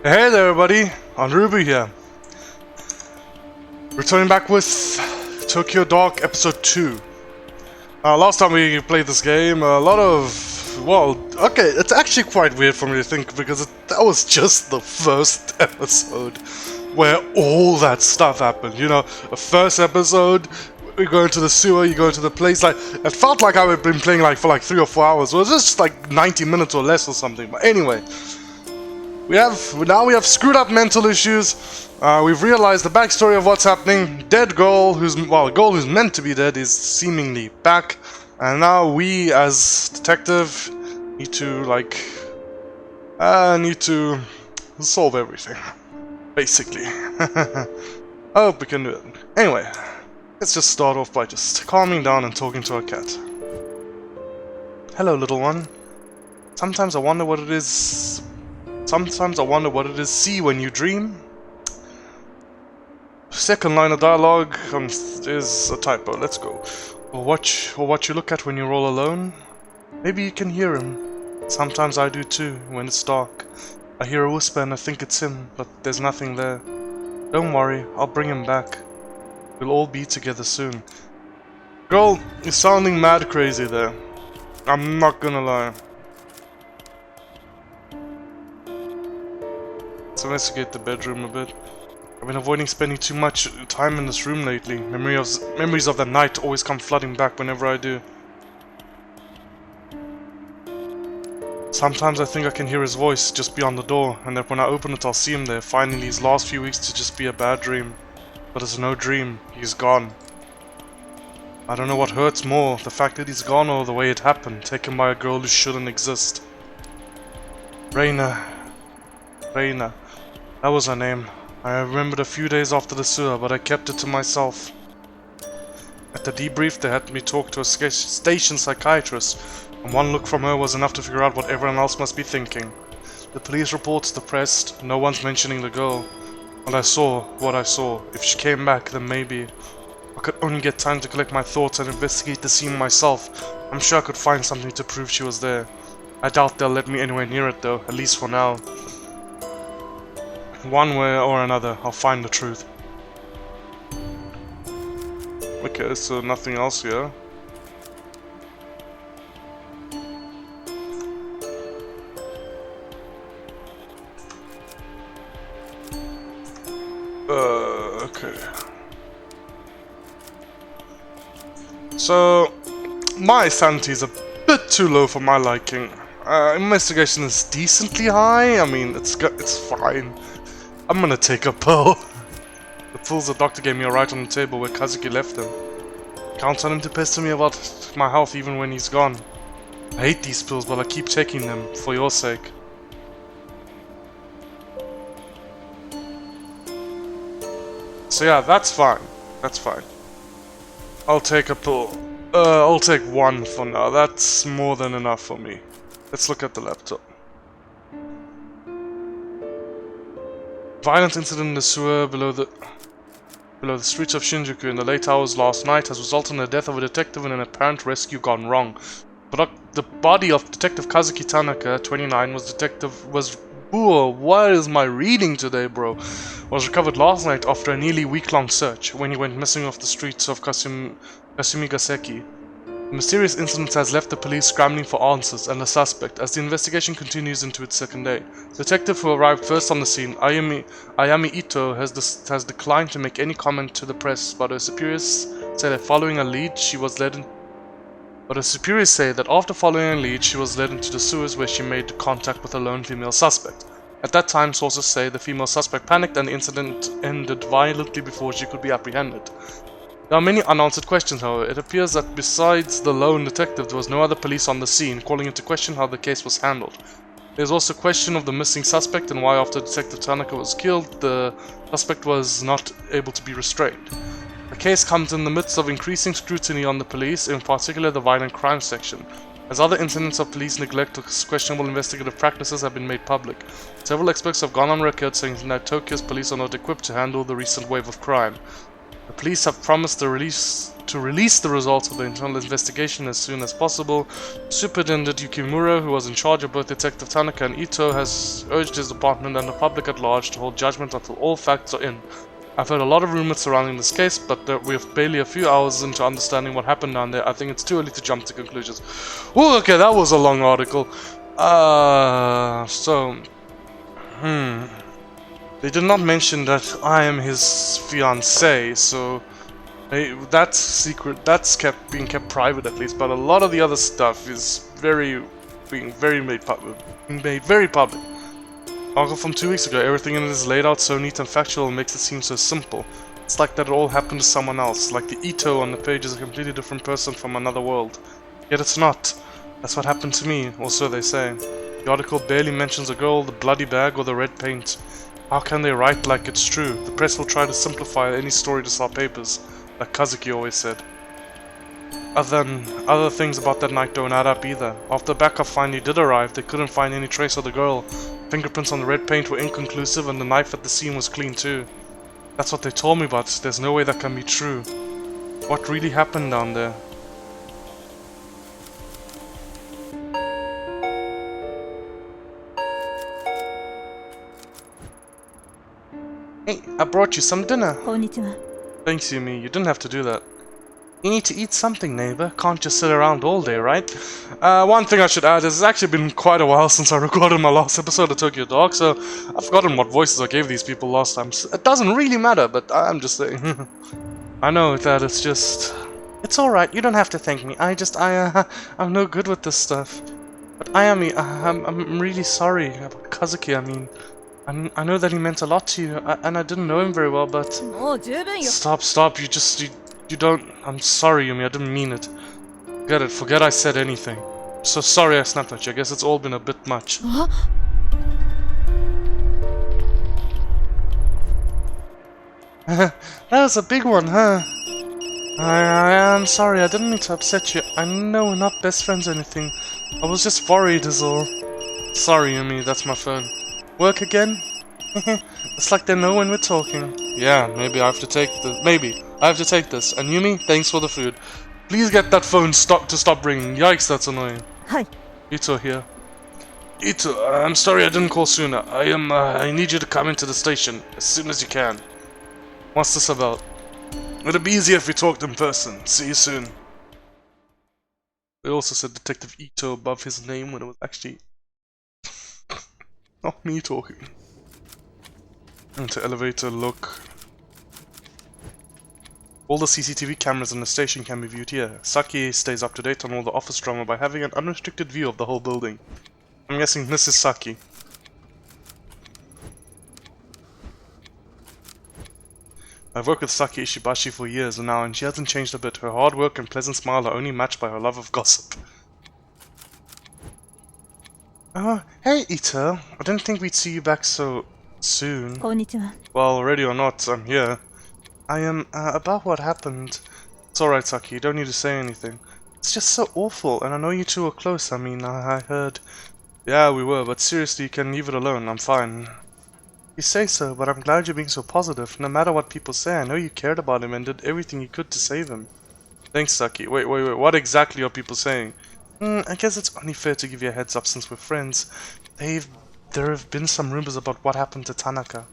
Hey there everybody, Onurubu here. Returning back with Tokyo Dark Episode 2. Last time we played this game, a lot of... well, okay, it's actually quite weird for me to think because that was just the first episode where all that stuff happened. You know, the first episode, we go into the sewer, you go into the place, like, it felt like I had been playing like for 3 or 4 hours. It was just like 90 minutes or less or something, but anyway. We have screwed up mental issues. We've realized the backstory of what's happening. Dead girl, a girl who's meant to be dead, is seemingly back, and now we, as detective, need to solve everything, basically. I hope we can do it. Anyway, let's just start off by just calming down and talking to our cat. Hello, little one. Sometimes I wonder what it is. See when you dream. Second line of dialogue is a typo. Let's go. Or what you look at when you're all alone. Maybe you can hear him. Sometimes I do too, when it's dark. I hear a whisper and I think it's him, but there's nothing there. Don't worry, I'll bring him back. We'll all be together soon. Girl, you're sounding mad crazy there. I'm not gonna lie. Let's investigate the bedroom a bit. I've been avoiding spending too much time in this room lately. Memories of that night always come flooding back whenever I do. Sometimes I think I can hear his voice just beyond the door, and that when I open it I'll see him there, finding these last few weeks to just be a bad dream. But it's no dream, he's gone. I don't know what hurts more, the fact that he's gone or the way it happened, taken by a girl who shouldn't exist. Reina. That was her name. I remembered a few days after the sewer, but I kept it to myself. At the debrief, they had me talk to a station psychiatrist, and one look from her was enough to figure out what everyone else must be thinking. The police reports depressed, no one's mentioning the girl. But I saw what I saw. If she came back, then maybe. I could only get time to collect my thoughts and investigate the scene myself. I'm sure I could find something to prove she was there. I doubt they'll let me anywhere near it though, at least for now. One way or another, I'll find the truth. Okay, so nothing else here. Okay. So, my sanity is a bit too low for my liking. Investigation is decently high. I mean, it's fine. I'm gonna take a pill. The pills the doctor gave me are right on the table where Kazuki left them. Count on him to pester me about my health even when he's gone. I hate these pills, but I keep taking them for your sake. So yeah, that's fine. That's fine. I'll take a pill. I'll take one for now. That's more than enough for me. Let's look at the laptop. Violent incident in the sewer below the streets of Shinjuku in the late hours last night has resulted in the death of a detective and an apparent rescue gone wrong. But the body of Detective Kazuki Tanaka, 29, what is my reading today, bro? Was recovered last night after a nearly week-long search when he went missing off the streets of Kasumigaseki. The mysterious incident has left the police scrambling for answers and a suspect as the investigation continues into its second day. The detective who arrived first on the scene, Ayami Ito, has declined to make any comment to the press, but her superiors say that following a lead, she was led into the sewers where she made contact with a lone female suspect. At that time, sources say the female suspect panicked and the incident ended violently before she could be apprehended. There are many unanswered questions, however. It appears that besides the lone detective, there was no other police on the scene, calling into question how the case was handled. There is also a question of the missing suspect and why after Detective Tanaka was killed, the suspect was not able to be restrained. The case comes in the midst of increasing scrutiny on the police, in particular the violent crime section, as other incidents of police neglect or questionable investigative practices have been made public. Several experts have gone on record saying that Tokyo's police are not equipped to handle the recent wave of crime. The police have promised to release to release the results of the internal investigation as soon as possible. Superintendent Yukimura, who was in charge of both Detective Tanaka and Ito, has urged his department and the public at large to hold judgment until all facts are in. I've heard a lot of rumors surrounding this case, but we're barely a few hours into understanding what happened down there. I think it's too early to jump to conclusions. Oh, okay, that was a long article. They did not mention that I am his fiancée, so that's secret. That's being kept private at least. But a lot of the other stuff is being made very public. Article from 2 weeks ago. Everything in it is laid out so neat and factual and makes it seem so simple. It's like that it all happened to someone else. Like the Ito on the page is a completely different person from another world. Yet it's not. That's what happened to me, or so they say. The article barely mentions a girl, the bloody bag, or the red paint. How can they write like it's true? The press will try to simplify any story to sell papers, like Kazuki always said. Other things about that night don't add up either. After backup finally did arrive, they couldn't find any trace of the girl. Fingerprints on the red paint were inconclusive and the knife at the scene was clean too. That's what they told me, but there's no way that can be true. What really happened down there? Hey, I brought you some dinner. Konnichiwa. Thanks, Yumi. You didn't have to do that. You need to eat something, neighbor. Can't just sit around all day, right? One thing I should add is it's actually been quite a while since I recorded my last episode of Tokyo Dark, so I've forgotten what voices I gave these people last time. So it doesn't really matter, but I'm just saying. I know that it's just... It's alright, you don't have to thank me. I'm no good with this stuff. But I'm really sorry about Kazuki, I mean... I know that he meant a lot to you, and I didn't know him very well, but... Stop, you don't... I'm sorry, Yumi, I didn't mean it. Forget I said anything. So sorry I snapped at you, I guess it's all been a bit much. That was a big one, huh? I'm sorry, I didn't mean to upset you. I know we're not best friends or anything. I was just worried is all. Sorry, Yumi, that's my phone. Work again? It's like they know when we're talking. Yeah, maybe I have to take this. And Yumi, thanks for the food. Please get that phone to stop ringing. Yikes, that's annoying. Hi. Ito here. Ito, I'm sorry I didn't call sooner. I need you to come into the station as soon as you can. What's this about? It'll be easier if we talked in person. See you soon. They also said Detective Ito above his name when it was actually not me talking. Into elevator, look. All the CCTV cameras in the station can be viewed here. Saki stays up to date on all the office drama by having an unrestricted view of the whole building. I'm guessing this is Saki. I've worked with Saki Ishibashi for years now, and she hasn't changed a bit. Her hard work and pleasant smile are only matched by her love of gossip. Oh, hey Ito. I didn't think we'd see you back so soon. Konnichiwa. Well, ready or not, I'm here. I am, about what happened. It's alright, Saki, you don't need to say anything. It's just so awful, and I know you two were close. I mean, I heard... Yeah, we were, but seriously, you can leave it alone. I'm fine. You say so, but I'm glad you're being so positive. No matter what people say, I know you cared about him and did everything you could to save him. Thanks, Saki. Wait, what exactly are people saying? I guess it's only fair to give you a heads up since we're friends. There have been some rumors about what happened to Tanaka.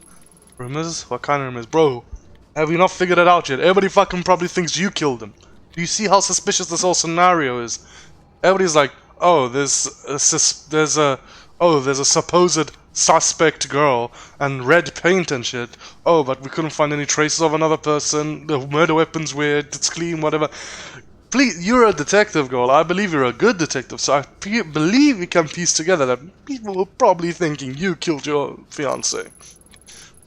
Rumors? What kind of rumors? Bro, have you not figured it out yet? Everybody fucking probably thinks you killed him. Do you see how suspicious this whole scenario is? Everybody's like, oh, there's a supposed suspect girl and red paint and shit. Oh, but we couldn't find any traces of another person. The murder weapon's weird. It's clean, whatever. Please, you're a detective, girl. I believe you're a good detective, so I believe we can piece together that people were probably thinking you killed your fiancé.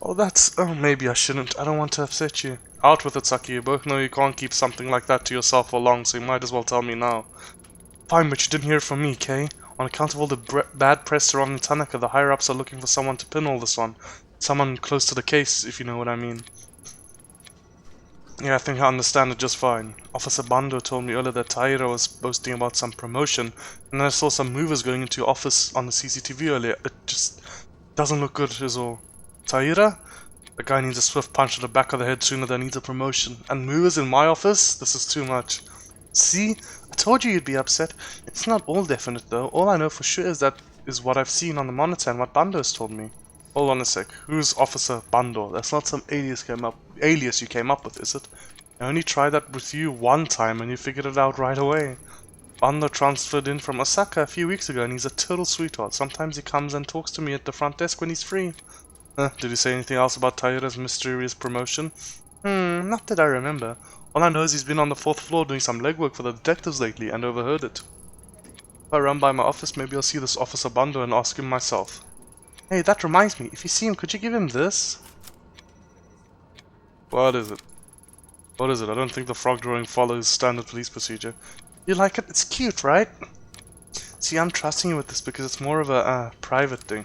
Oh, that's... Oh, maybe I shouldn't. I don't want to upset you. Out with it, Saki. You both know you can't keep something like that to yourself for long, so you might as well tell me now. Fine, but you didn't hear it from me, Kay? On account of all the bad press surrounding Tanaka, the higher-ups are looking for someone to pin all this on. Someone close to the case, if you know what I mean. Yeah, I think I understand it just fine. Officer Bando told me earlier that Taira was boasting about some promotion, and then I saw some movers going into your office on the CCTV earlier. It just doesn't look good, is all. Taira? The guy needs a swift punch to the back of the head sooner than needs a promotion. And movers in my office? This is too much. See? I told you you'd be upset. It's not all definite though. All I know for sure is what I've seen on the monitor and what Bando's told me. Hold on a sec. Who's Officer Bando? That's not some alias you came up with, is it? I only tried that with you one time and you figured it out right away. Bando transferred in from Osaka a few weeks ago and he's a total sweetheart. Sometimes he comes and talks to me at the front desk when he's free. Did he say anything else about Taira's mysterious promotion? Not that I remember. All I know is he's been on the 4th floor doing some legwork for the detectives lately and overheard it. If I run by my office, maybe I'll see this Officer Bando and ask him myself. Hey, that reminds me, if you see him, could you give him this? What is it? What is it? I don't think the frog drawing follows standard police procedure. You like it? It's cute, right? See, I'm trusting you with this because it's more of a private thing.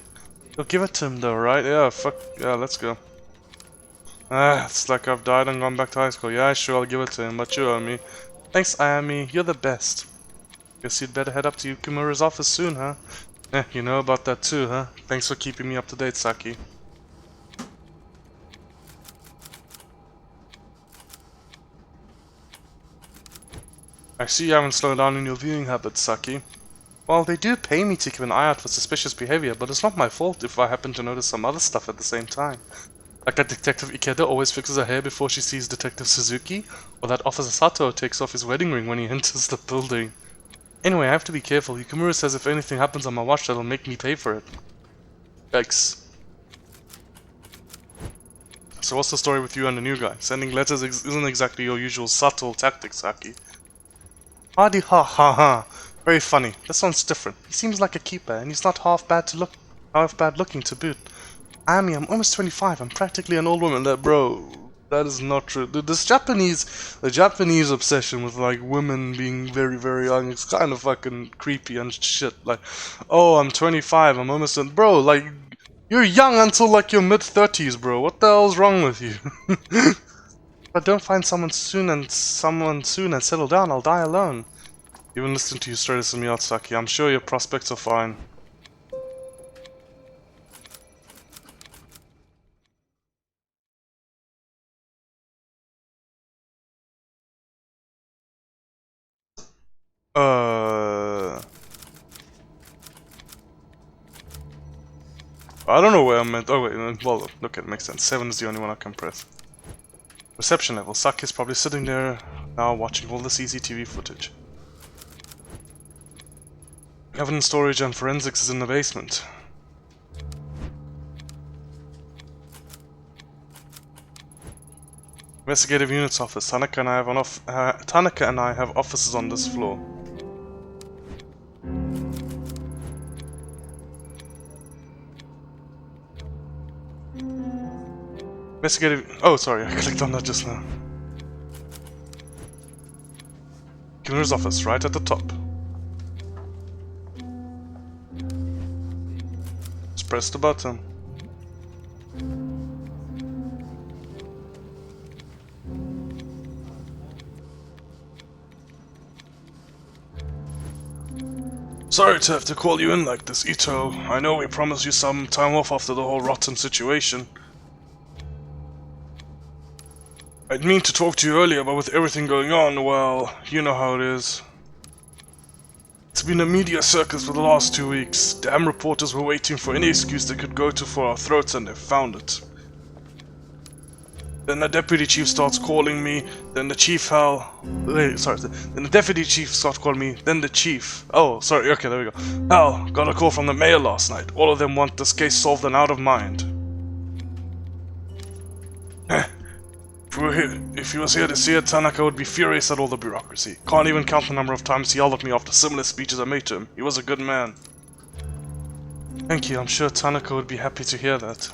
You'll give it to him though, right? Yeah, fuck. Yeah, let's go. It's like I've died and gone back to high school. Yeah, sure, I'll give it to him, but you owe me. Thanks, Ayami. You're the best. Guess you'd better head up to Yukimura's office soon, huh? You know about that too, huh? Thanks for keeping me up to date, Saki. I see you haven't slowed down in your viewing habits, Saki. Well, they do pay me to keep an eye out for suspicious behavior, but it's not my fault if I happen to notice some other stuff at the same time. Like that Detective Ikeda always fixes her hair before she sees Detective Suzuki, or that Officer Sato takes off his wedding ring when he enters the building. Anyway, I have to be careful. Yukimura says if anything happens on my watch, that'll make me pay for it. Yikes. So what's the story with you and the new guy? Sending letters isn't exactly your usual subtle tactic, Saki. Hardy ha ha ha. Very funny. This one's different. He seems like a keeper, and he's not half bad looking to boot. Ami, I'm almost 25. I'm practically an old woman. Bro, that is not true. The Japanese obsession with like women being very, very young, it's kind of fucking creepy and shit. Like, oh, I'm 25. I'm almost bro. Like, you're young until like your mid-30s, bro. What the hell's wrong with you? If I don't find someone soon and settle down, I'll die alone. Even listening to you straight me out, Saki. I'm sure your prospects are fine. I don't know where I'm at. Oh wait, well, look, it makes sense. 7 is the only one I can press. Reception level. Saki's probably sitting there now watching all the CCTV footage. Evidence storage and forensics is in the basement. Investigative Units Office. Tanaka and I have offices on this floor. Investigative... Oh, sorry, I clicked on that just now. Communder's office, right at the top. Just press the button. Sorry to have to call you in like this, Ito. I know we promised you some time off after the whole rotten situation. I'd mean to talk to you earlier, but with everything going on, well, you know how it is. It's been a media circus for the last 2 weeks. Damn reporters were waiting for any excuse they could go to for our throats, and they've found it. Then the deputy chief starts calling me, then the chief then the deputy chief starts calling me, then the chief. Oh, sorry, okay, there we go. Hal, got a call from the mayor last night. All of them want this case solved and out of mind. If he was here to see it, Tanaka would be furious at all the bureaucracy. Can't even count the number of times he yelled at me after similar speeches I made to him. He was a good man. Thank you, I'm sure Tanaka would be happy to hear that.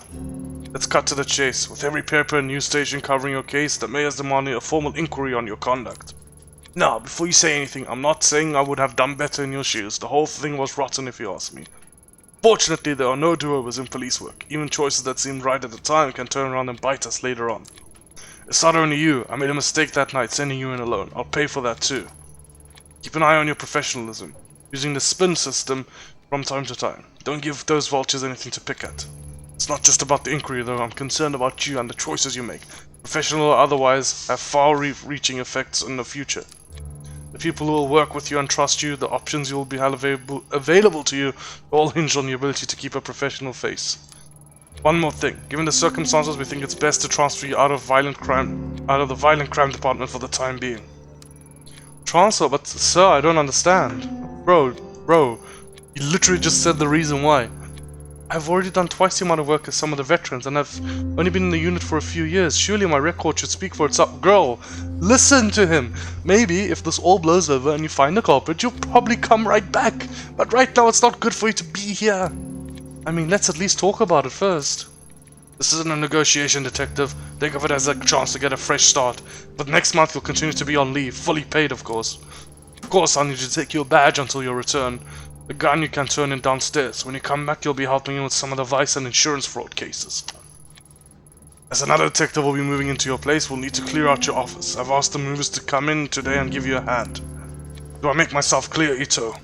Let's cut to the chase. With every paper and news station covering your case, the mayor's demanding a formal inquiry on your conduct. Now, before you say anything, I'm not saying I would have done better in your shoes. The whole thing was rotten if you ask me. Fortunately, there are no do-overs in police work. Even choices that seemed right at the time can turn around and bite us later on. It's not only you. I made a mistake that night sending you in alone. I'll pay for that too. Keep an eye on your professionalism. Using the spin system from time to time. Don't give those vultures anything to pick at. It's not just about the inquiry, though. I'm concerned about you and the choices you make. Professional or otherwise, have far-reaching effects in the future. The people who will work with you and trust you, the options you will be available to you, all hinge on your ability to keep a professional face. One more thing. Given the circumstances, we think it's best to transfer you out of the violent crime department for the time being. Transfer? But sir, I don't understand. Bro, you literally just said the reason why. I've already done twice the amount of work as some of the veterans, and I've only been in the unit for a few years. Surely my record should speak for itself. Girl, listen to him. Maybe if this all blows over and you find the culprit, you'll probably come right back. But right now it's not good for you to be here. I mean, let's at least talk about it first. This isn't a negotiation, detective. Think of it as a chance to get a fresh start. But next month you'll continue to be on leave, fully paid of course. Of course I'll need you to take your badge until your return. The gun you can turn in downstairs. When you come back, you'll be helping me with some of the vice and insurance fraud cases. As another detective will be moving into your place, we'll need to clear out your office. I've asked the movers to come in today and give you a hand. Do I make myself clear, Ito?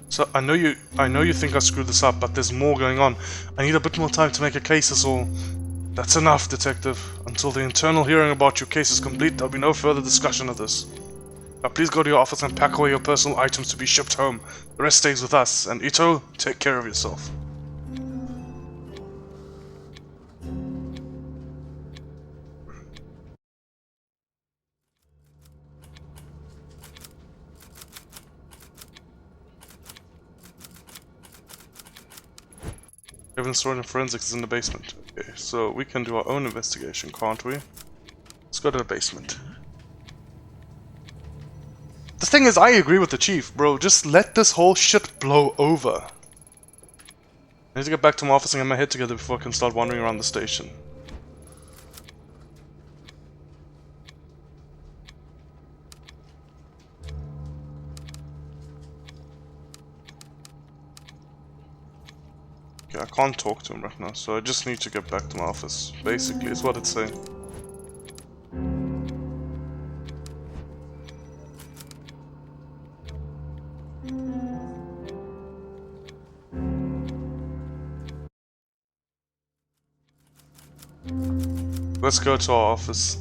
So I know you think I screwed this up, but there's more going on. I need a bit more time to make a case, is all. That's enough, detective. Until the internal hearing about your case is complete, there'll be no further discussion of this. Now please go to your office and pack away your personal items to be shipped home. The rest stays with us, and Ito, take care of yourself. Evidence stored in forensics is in the basement. Okay, so we can do our own investigation, can't we? Let's go to the basement. The thing is, I agree with the chief, bro. Just let this whole shit blow over. I need to get back to my office and get my head together before I can start wandering around the station. Okay, I can't talk to him right now, so I just need to get back to my office. Basically, is what it's saying. Let's go to our office.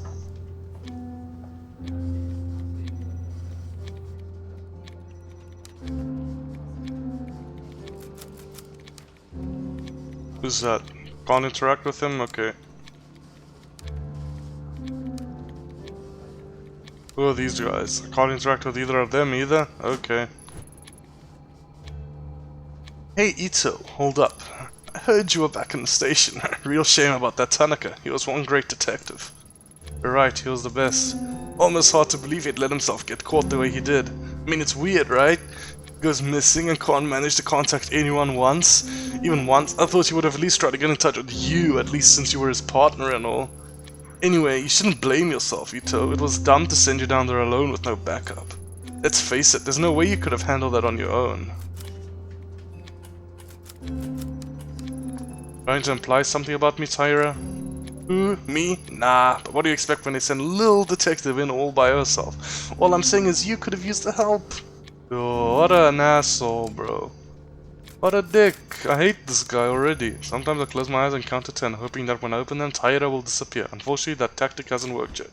Who's that? Can't interact with him? Okay. Who are these guys? I can't interact with either of them either? Okay. Hey Ito, hold up. I heard you were back in the station. Real shame about that Tanaka. He was one great detective. You're right, he was the best. Almost hard to believe he'd let himself get caught the way he did. I mean, it's weird, right? He goes missing and can't manage to contact anyone once. Even once, I thought he would have at least tried to get in touch with you, at least since you were his partner and all. Anyway, you shouldn't blame yourself, Ito. It was dumb to send you down there alone with no backup. Let's face it, there's no way you could have handled that on your own. Trying to imply something about me, Tyra? Who? Me? Nah, but what do you expect when they send a little detective in all by herself? All I'm saying is you could have used the help. Oh, what an asshole, bro. What a dick. I hate this guy already. Sometimes I close my eyes and count to 10, hoping that when I open them, Tyra will disappear. Unfortunately, that tactic hasn't worked yet.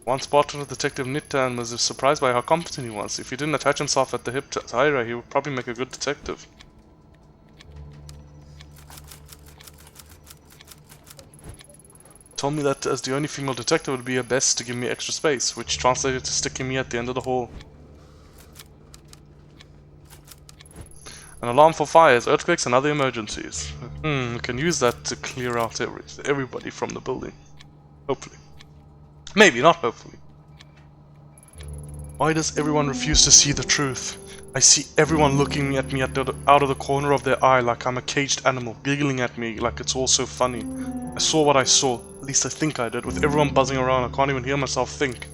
Once partnered with Detective Nitta and was surprised by how competent he was. If he didn't attach himself at the hip to Tyra, he would probably make a good detective. Told me that as the only female detective it would be her best to give me extra space, which translated to sticking me at the end of the hall. An alarm for fires, earthquakes and other emergencies. We can use that to clear out everybody from the building. Hopefully. Maybe, not hopefully. Why does everyone refuse to see the truth? I see everyone looking at me out of the corner of their eye like I'm a caged animal, giggling at me like it's all so funny. I saw what I saw, at least I think I did, with everyone buzzing around. I can't even hear myself think.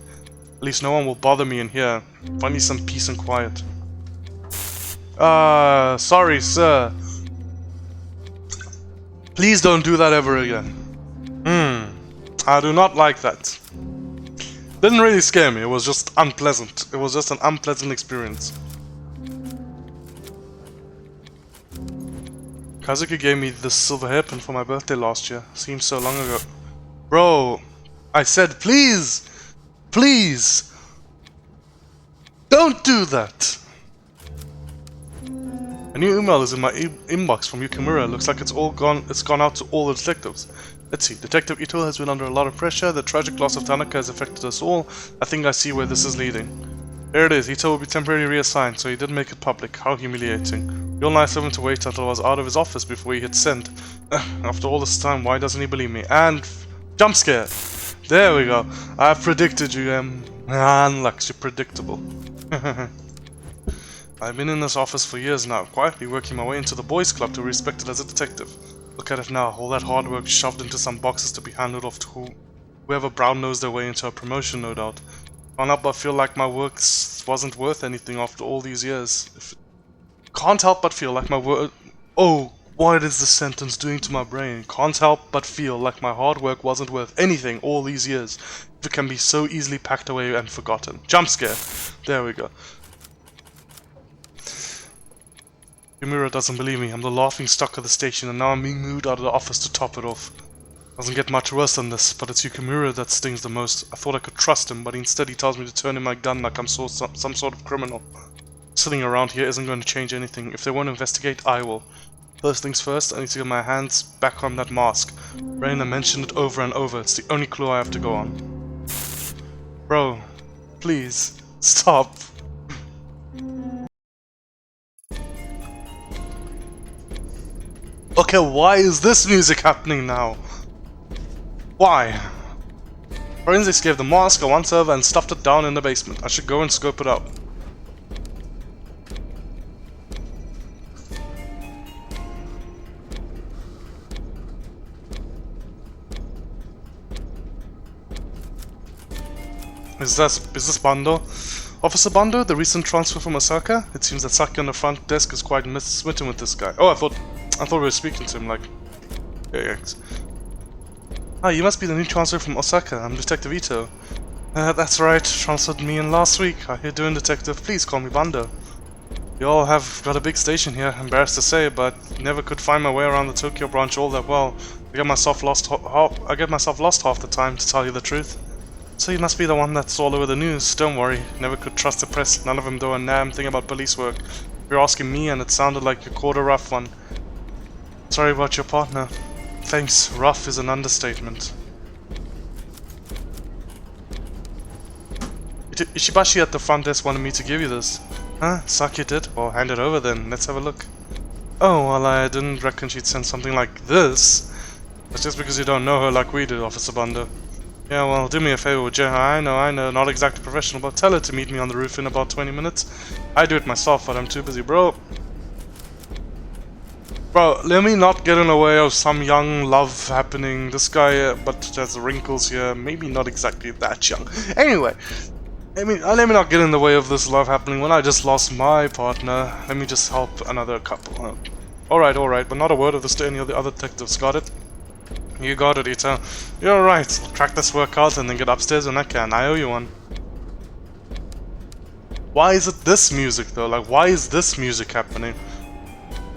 At least no one will bother me in here. Find me some peace and quiet. Sorry, sir. Please don't do that ever again. I do not like that. Didn't really scare me, it was just unpleasant. It was just an unpleasant experience. Kazuki gave me this silver hairpin for my birthday last year. Seems so long ago. Bro, I said please! Please! Don't do that! A new email is in my inbox from Yukimura. Looks like it's gone out to all the detectives. Let's see. Detective Ito has been under a lot of pressure. The tragic loss of Tanaka has affected us all. I think I see where this is leading. There it is. Ito will be temporarily reassigned, so he didn't make it public. How humiliating. Real nice of him to wait until I was out of his office before he hit send. After all this time, why doesn't he believe me? And jump scare. There we go. I predicted you, Unlux, you're predictable. I've been in this office for years now, quietly working my way into the boys' club to be respected as a detective. Look at it now, all that hard work shoved into some boxes to be handed off to whoever brown-nosed their way into a promotion, no doubt. Can't help but feel like my work wasn't worth anything after all these years. Can't help but feel like my work... Oh, what is this sentence doing to my brain? Can't help but feel like my hard work wasn't worth anything all these years. If it can be so easily packed away and forgotten. Jump scare. There we go. Yumura doesn't believe me. I'm the laughing stock of the station, and now I'm being moved out of the office to top it off. Doesn't get much worse than this, but it's Yukimura that stings the most. I thought I could trust him, but instead he tells me to turn in my gun like I'm some sort of criminal. Sitting around here isn't going to change anything. If they won't investigate, I will. First things first, I need to get my hands back on that mask. Raina mentioned it over and over. It's the only clue I have to go on. Bro, please, stop. Okay, why is this music happening now? Why? Forensics gave the mask a once-over and stuffed it down in the basement. I should go and scope it out. Is this Bando? Officer Bando, the recent transfer from Osaka? It seems that Saki on the front desk is quite smitten with this guy. Oh, I thought we were speaking to him, like... Yeah. Ah, you must be the new transfer from Osaka. I'm Detective Ito. That's right. Transferred me in last week. How you doing, Detective? Please call me Bando. You all have got a big station here, embarrassed to say, but never could find my way around the Tokyo branch all that well. I get myself lost half the time, to tell you the truth. So you must be the one that's all over the news. Don't worry, never could trust the press. None of them know a damn thing about police work. You're asking me, and it sounded like you caught a rough one. Sorry about your partner. Thanks, rough is an understatement. Ishibashi at the front desk wanted me to give you this. Huh? Saki did? Well, hand it over then. Let's have a look. Oh, well, I didn't reckon she'd send something like this. That's just because you don't know her like we do, Officer Bando. Yeah, well, do me a favor, would you? I know, not exactly professional, but tell her to meet me on the roof in about 20 minutes. I do it myself, but I'm too busy, bro. Bro, let me not get in the way of some young love happening. This guy, but has wrinkles here, maybe not exactly that young. Anyway, let me not get in the way of this love happening when I just lost my partner. Let me just help another couple. Alright, but not a word of this to any of the other detectives, got it? You got it, Ito. You're right. I'll crack this work out and then get upstairs when I can. I owe you one. Why is it this music, though? Like, why is this music happening?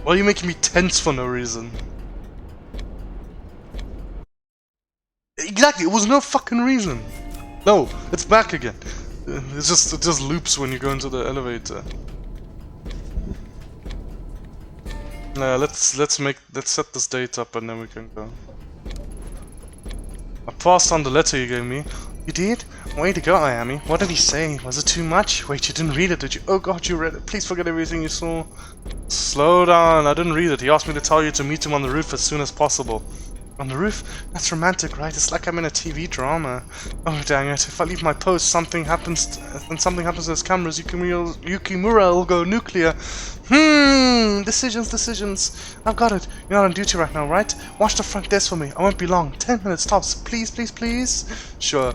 Why are you making me tense for no reason? Exactly, it was no fucking reason. No, it's back again. It just loops when you go into the elevator. Let's set this date up and then we can go. I passed on the letter you gave me. You did? Way to go, Ayami. What did he say? Was it too much? Wait, you didn't read it, did you? Oh god, you read it. Please forget everything you saw. Slow down, I didn't read it. He asked me to tell you to meet him on the roof as soon as possible. On the roof? That's romantic, right? It's like I'm in a TV drama. Oh, dang it. If I leave my post, something happens to those cameras, Yukimura will go nuclear. Decisions. I've got it. You're not on duty right now, right? Watch the front desk for me. I won't be long. 10 minutes tops. Please. Sure.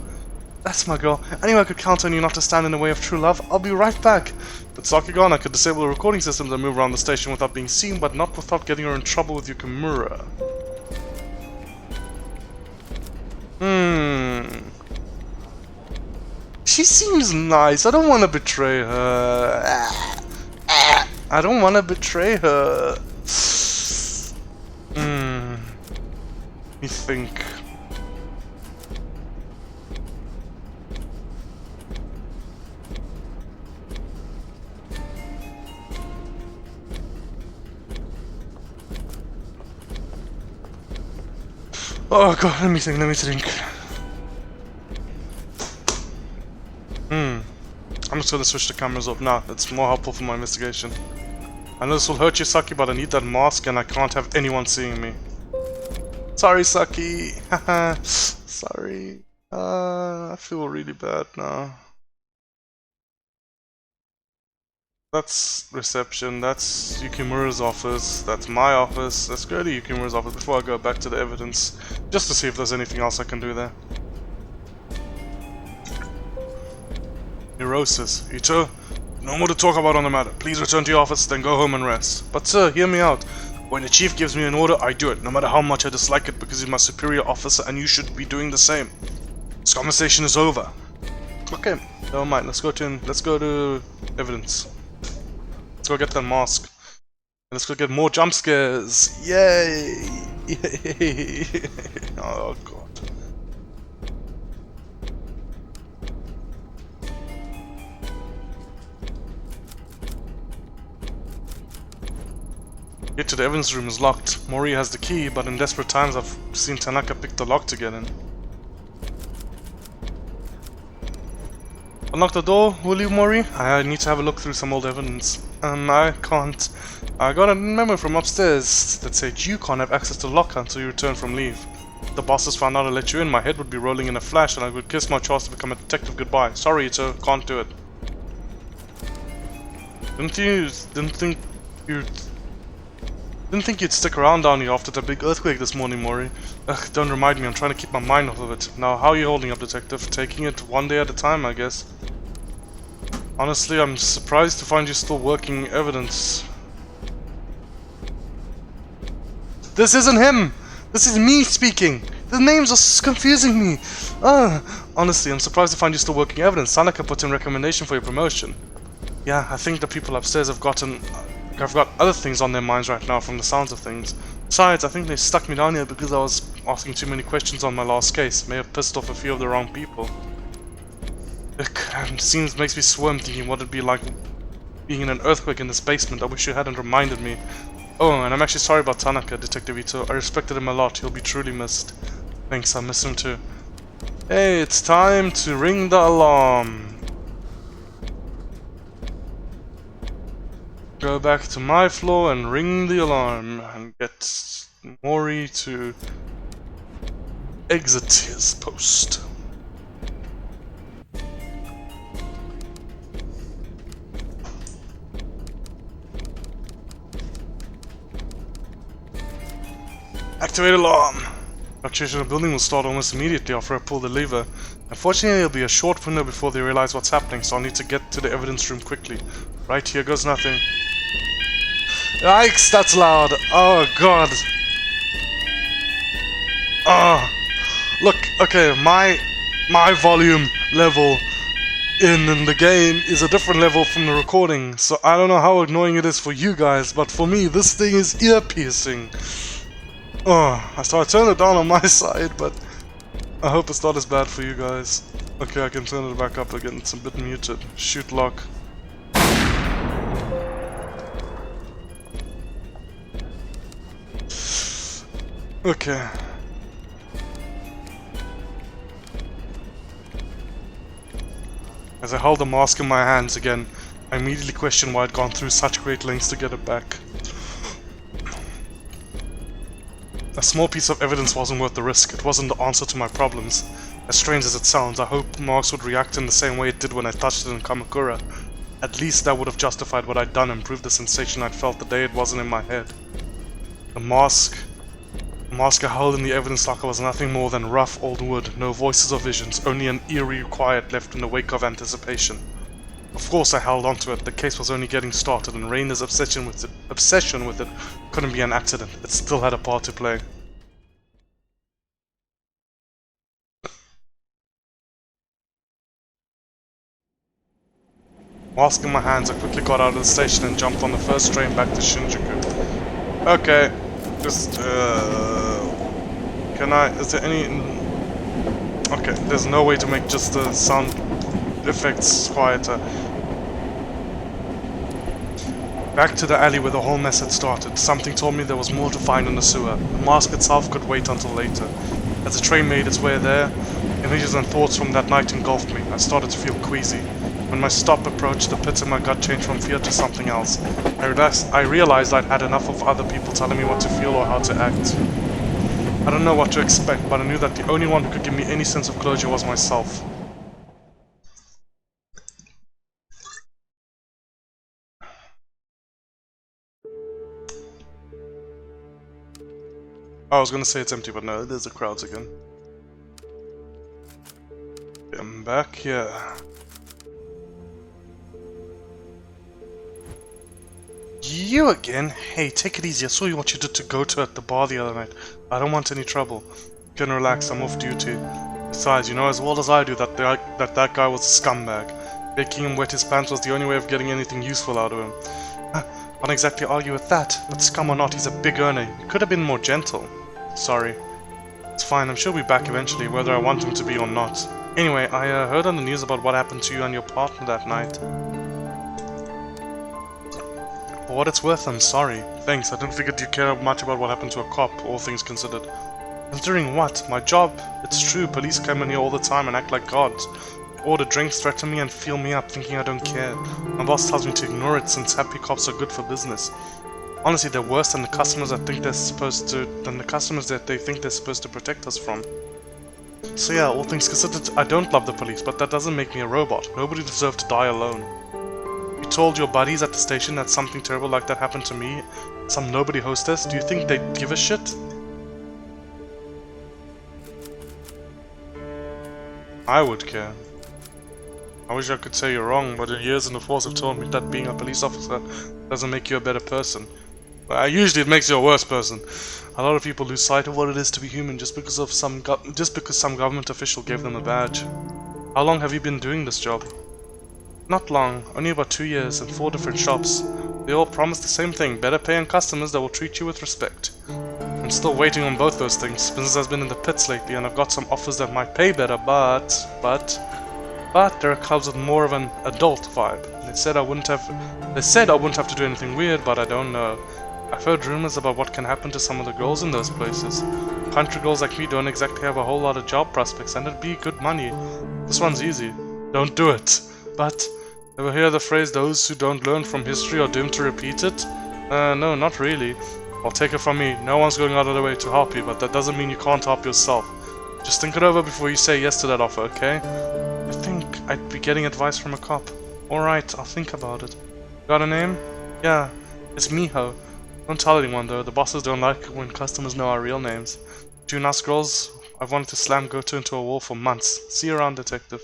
That's my girl. Anyway, I could count on you not to stand in the way of true love. I'll be right back. With Saki gone, I could disable the recording systems and move around the station without being seen, but not without getting her in trouble with Yukimura. She seems nice. I don't want to betray her. I don't want to betray her. Let me think. Oh god, let me think. I'm just gonna switch the cameras up now. It's more helpful for my investigation. I know this will hurt you, Saki, but I need that mask and I can't have anyone seeing me. Sorry, Saki. Haha. Sorry. I feel really bad now. That's reception, that's Yukimura's office, that's my office. Let's go to Yukimura's office before I go back to the evidence, just to see if there's anything else I can do there. Neurosis. Ito, no more to talk about on the matter. Please return to your office, then go home and rest. But sir, hear me out. When the chief gives me an order, I do it, no matter how much I dislike it, because he's my superior officer and you should be doing the same. This conversation is over. Okay, never mind. Let's go to evidence. Let's go get that mask. And let's go get more jump scares. Yay! Yay! Oh god. Get to the evidence room is locked. Mori has the key, but in desperate times I've seen Tanaka pick the lock to get in. Unlock the door, will you, Mori? I need to have a look through some old evidence. I can't. I got a memo from upstairs that said you can't have access to the locker until you return from leave. If the bosses found out I let you in, my head would be rolling in a flash and I would kiss my chance to become a detective goodbye. Sorry, Ito, can't do it. Didn't think you'd stick around down here after the big earthquake this morning, Mori. Ugh, don't remind me, I'm trying to keep my mind off of it. Now, how are you holding up, detective? Taking it one day at a time, I guess. Honestly, I'm surprised to find you still working evidence. This isn't him! This is me speaking! The names are confusing me! Honestly, I'm surprised to find you still working evidence. Tanaka put in recommendation for your promotion. Yeah, I think the people upstairs have got other things on their minds right now from the sounds of things. Besides, I think they stuck me down here because I was asking too many questions on my last case. May have pissed off a few of the wrong people. It makes me squirm thinking what it'd be like being in an earthquake in this basement. I wish you hadn't reminded me. Oh, and I'm actually sorry about Tanaka, Detective Ito. I respected him a lot. He'll be truly missed. Thanks, I miss him too. Hey, it's time to ring the alarm. Go back to my floor and ring the alarm and get Mori to exit his post. Activate alarm! Electricity in the building will start almost immediately after I pull the lever. Unfortunately, there'll be a short window before they realize what's happening, so I'll need to get to the evidence room quickly. Right, here goes nothing. Yikes, that's loud! Oh god! Oh! Look, okay, my volume level in the game is a different level from the recording, so I don't know how annoying it is for you guys, but for me, this thing is ear-piercing. Oh, so I turned it down on my side, but I hope it's not as bad for you guys. Okay, I can turn it back up again, it's a bit muted. Shoot lock. Okay. As I held the mask in my hands again, I immediately questioned why I'd gone through such great lengths to get it back. A small piece of evidence wasn't worth the risk. It wasn't the answer to my problems. As strange as it sounds, I hope Marks would react in the same way it did when I touched it in Kamakura. At least that would have justified what I'd done and proved the sensation I'd felt the day it wasn't in my head. The mask I held in the evidence locker was nothing more than rough old wood, no voices or visions, only an eerie quiet left in the wake of anticipation. Of course I held onto it, the case was only getting started and Rainer's obsession with it couldn't be an accident, it still had a part to play. Washing my hands, I quickly got out of the station and jumped on the first train back to Shinjuku. Okay, just, can I, is there any... Okay, there's no way to make just the sound effects quieter. Back to the alley where the whole mess had started. Something told me there was more to find in the sewer. The mask itself could wait until later. As the train made its way there, images and thoughts from that night engulfed me. I started to feel queasy. When my stop approached, the pit in my gut changed from fear to something else. I realized I'd had enough of other people telling me what to feel or how to act. I don't know what to expect, but I knew that the only one who could give me any sense of closure was myself. I was gonna say it's empty, but no, there's the crowds again. I'm back here. You again? Hey, take it easy. I saw you what you did to Goto at the bar the other night. I don't want any trouble. You can relax, I'm off duty. Besides, you know as well as I do that that guy was a scumbag. Making him wet his pants was the only way of getting anything useful out of him. Can't exactly argue with that, but scum or not, he's a big earner. You could have been more gentle. Sorry. It's fine, I'm sure we'll be back eventually, whether I want him to be or not. Anyway, I heard on the news about what happened to you and your partner that night. For what it's worth, I'm sorry. Thanks, I didn't figure you care much about what happened to a cop, all things considered. Considering what? My job? It's true, police come in here all the time and act like gods. They order drinks, threaten me, and feel me up, thinking I don't care. My boss tells me to ignore it since happy cops are good for business. Honestly, they're worse than the customers that think they're supposed to, they think they're supposed to protect us from. So yeah, all things considered, I don't love the police, but that doesn't make me a robot. Nobody deserved to die alone. You told your buddies at the station that something terrible like that happened to me, some nobody hostess. Do you think they'd give a shit? I would care. I wish I could say you're wrong, but the years in the force have told me that being a police officer doesn't make you a better person. Usually it makes you a worse person. A lot of people lose sight of what it is to be human just because some government official gave them a badge. How long have you been doing this job? Not long, only about 2 years and 4 different shops. They all promise the same thing, better pay and customers that will treat you with respect. I'm still waiting on both those things. Business has been in the pits lately and I've got some offers that might pay better, but there are clubs with more of an adult vibe. They said I wouldn't have to do anything weird, but I don't know. I've heard rumors about what can happen to some of the girls in those places. Country girls like me don't exactly have a whole lot of job prospects, and it'd be good money. This one's easy. Don't do it. But, ever hear the phrase, those who don't learn from history are doomed to repeat it? No, not really. I'll take it from me, no one's going out of their way to help you, but that doesn't mean you can't help yourself. Just think it over before you say yes to that offer, okay? I think I'd be getting advice from a cop. Alright, I'll think about it. Got a name? Yeah, it's Miho. Don't tell anyone though, the bosses don't like it when customers know our real names. 2 nice girls, I've wanted to slam Goto into a wall for months. See you around, detective.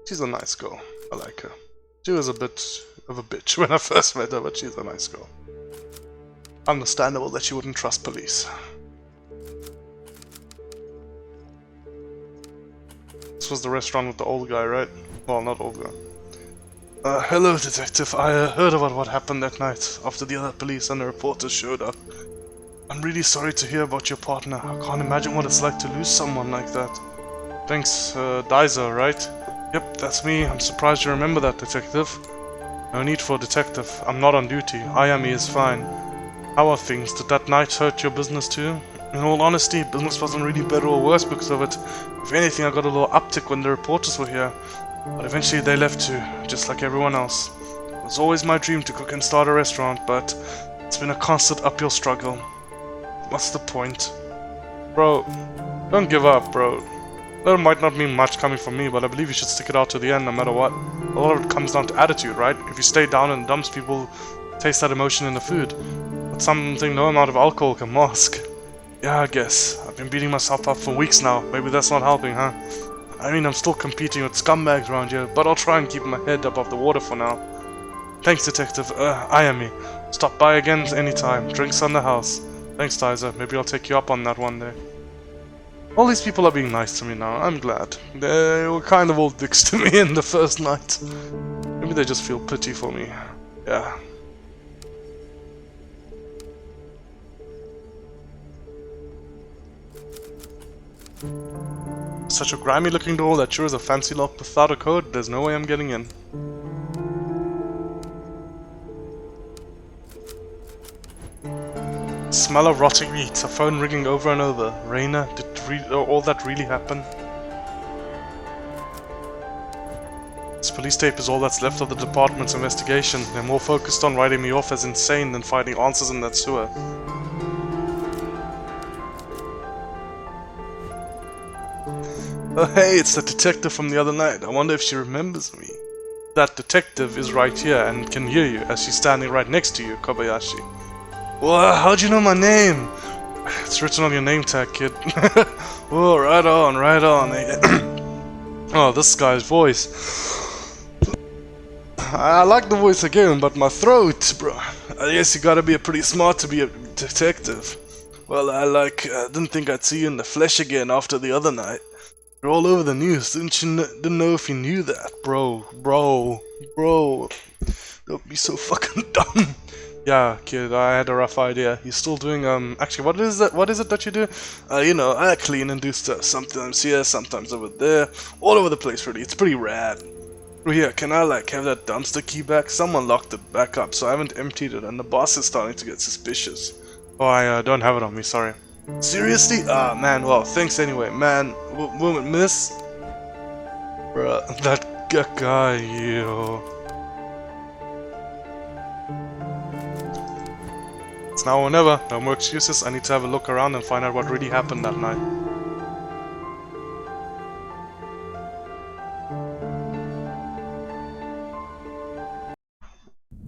She's a nice girl, I like her. She was a bit of a bitch when I first met her, but she's a nice girl. Understandable that she wouldn't trust police. This was the restaurant with the old guy, right? Well, not old guy. Hello, detective. I heard about what happened that night after the other police and the reporters showed up. I'm really sorry to hear about your partner. I can't imagine what it's like to lose someone like that. Thanks, Daiser, right? Yep, that's me. I'm surprised you remember that, detective. No need for a detective. I'm not on duty. Ayami is fine. How are things? Did that night hurt your business too? In all honesty, business wasn't really better or worse because of it. If anything, I got a little uptick when the reporters were here. But eventually they left too, just like everyone else. It was always my dream to cook and start a restaurant, but it's been a constant uphill struggle. What's the point? Bro, don't give up, bro. That might not mean much coming from me, but I believe you should stick it out to the end no matter what. A lot of it comes down to attitude, right? If you stay down in the dumps, people taste that emotion in the food. That's something no amount of alcohol can mask. Yeah, I guess. I've been beating myself up for weeks now. Maybe that's not helping, huh? I mean, I'm still competing with scumbags around here, but I'll try and keep my head above the water for now. Thanks, detective. Ayami. Stop by again anytime. Drinks on the house. Thanks, Tizer. Maybe I'll take you up on that one day. All these people are being nice to me now. I'm glad. They were kind of all dicks to me in the first night. Maybe they just feel pity for me. Yeah. Such a grimy looking door that sure is a fancy lock without a code. There's no way I'm getting in. Smell of rotting meat, a phone ringing over and over. Raina, did all that really happen? This police tape is all that's left of the department's investigation. They're more focused on writing me off as insane than finding answers in that sewer. Oh hey, it's the detective from the other night. I wonder if she remembers me. That detective is right here and can hear you as she's standing right next to you, Kobayashi. Well, how'd you know my name? It's written on your name tag, kid. Oh, right on, right on. Oh, this guy's voice. I like the voice again, but my throat, bro. I guess you gotta be pretty smart to be a detective. Well, I didn't think I'd see you in the flesh again after the other night. You're all over the news. Didn't know if you knew that, bro. Don't be so fucking dumb. Yeah, kid, I had a rough idea. You're still doing, actually, what is it that you do? You know, I clean and do stuff. Sometimes here, sometimes over there. All over the place, really. It's pretty rad. Oh, here, can I, have that dumpster key back? Someone locked it back up, so I haven't emptied it, and the boss is starting to get suspicious. Oh, I don't have it on me, sorry. Seriously? Ah, man, well, thanks anyway. Man, woman, miss? Bruh, that guy, yo. It's now or never. No more excuses. I need to have a look around and find out what really happened that night.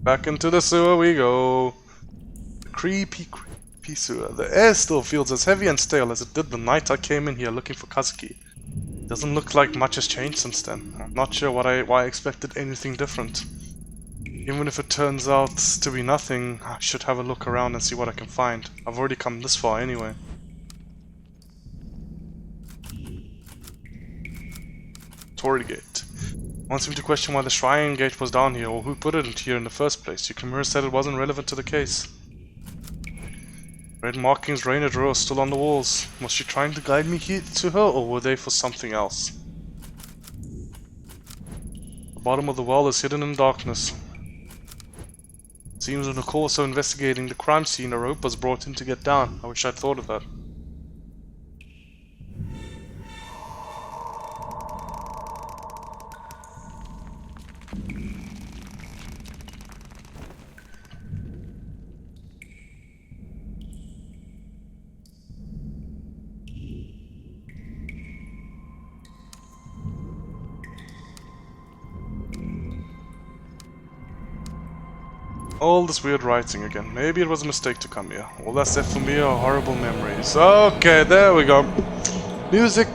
Back into the sewer we go. Creepy sewer. The air still feels as heavy and stale as it did the night I came in here looking for Kazuki. Doesn't look like much has changed since then. I'm not sure why I expected anything different. Even if it turns out to be nothing, I should have a look around and see what I can find. I've already come this far anyway. Torii Gate. One seemed to question why the Shrine Gate was down here, or who put it here in the first place. Yukimura said it wasn't relevant to the case. Red markings Raina drew are still on the walls. Was she trying to guide me here to her, or were they for something else? The bottom of the well is hidden in darkness. Seems in the course of investigating the crime scene, a rope was brought in to get down. I wish I'd thought of that. All this weird writing again. Maybe it was a mistake to come here. All that's left for me are horrible memories. Okay, there we go. Music.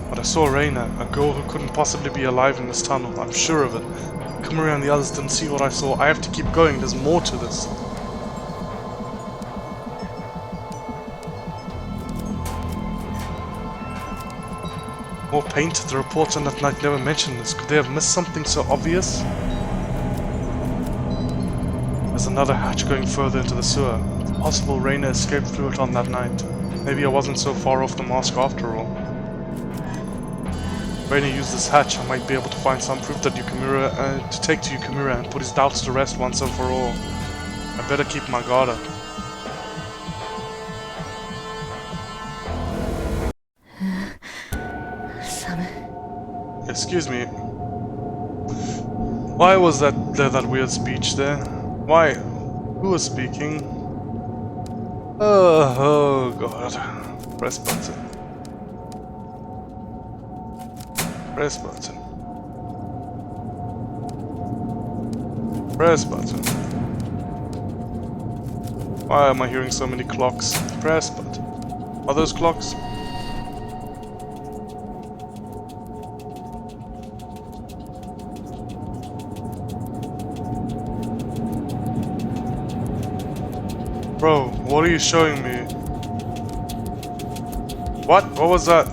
But I saw Raina, a girl who couldn't possibly be alive in this tunnel. I'm sure of it. Kumari and the others didn't see what I saw. I have to keep going. There's more to this. More paint. The reports on that night never mentioned this. Could they have missed something so obvious? There's another hatch going further into the sewer. It's possible Raina escaped through it on that night. Maybe I wasn't so far off the mask after all. If Raina used this hatch, I might be able to find some proof that Yukimura, to take to Yukimura and put his doubts to rest once and for all. I better keep my guard up. Excuse me. Why was that weird speech there? Why? Who was speaking? Oh god. Press button. Press button. Press button. Why am I hearing so many clocks? Press button. Are those clocks? Bro, what are you showing me? What? What was that?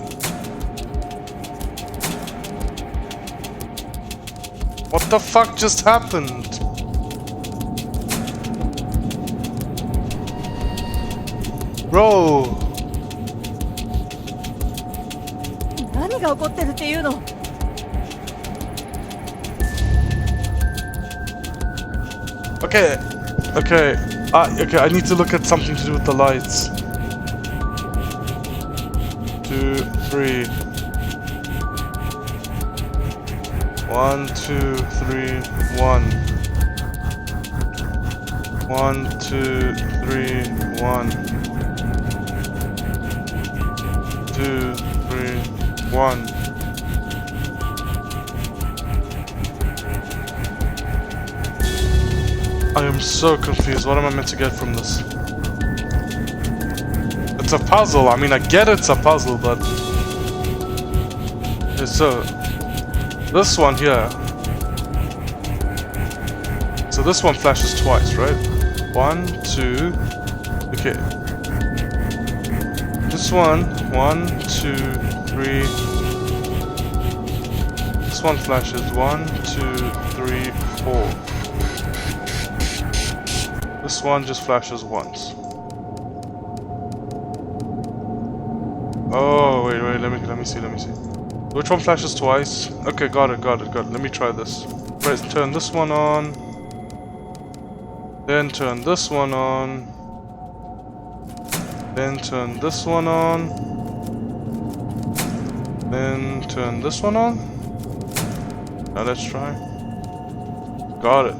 What the fuck just happened? Bro! 何が起こってるっていうの？ Okay, okay, okay, I need to look at something to do with the lights. 2, 3. 1, 2, 3, 1. 1, 2, 3, 1. 2, 3, 1. I am so confused. What am I meant to get from this? It's a puzzle. I mean, I get it's a puzzle, but... Okay, so... This one here... So this one flashes twice, right? 1, 2... Okay. This one... 1, 2, 3... This one flashes 1, 2, 3, 4. This one just flashes once. Oh, wait, let me see. Which one flashes twice? Okay, got it. Let me try this. Right, turn this one on. Then turn this one on. Then turn this one on. Then turn this one on. Now let's try. Got it.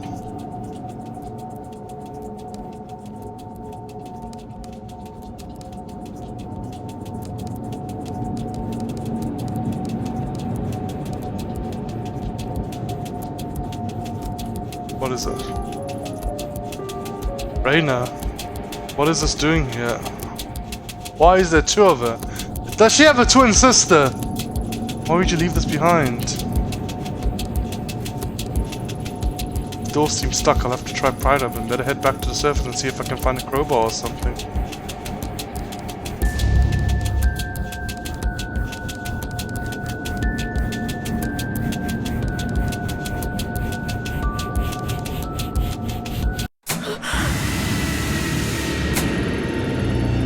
What is it? Reina, what is this doing here? Why is there two of her? Does she have a twin sister? Why would you leave this behind? The door seems stuck. I'll have to try pry it open. Better head back to the surface and see if I can find a crowbar or something.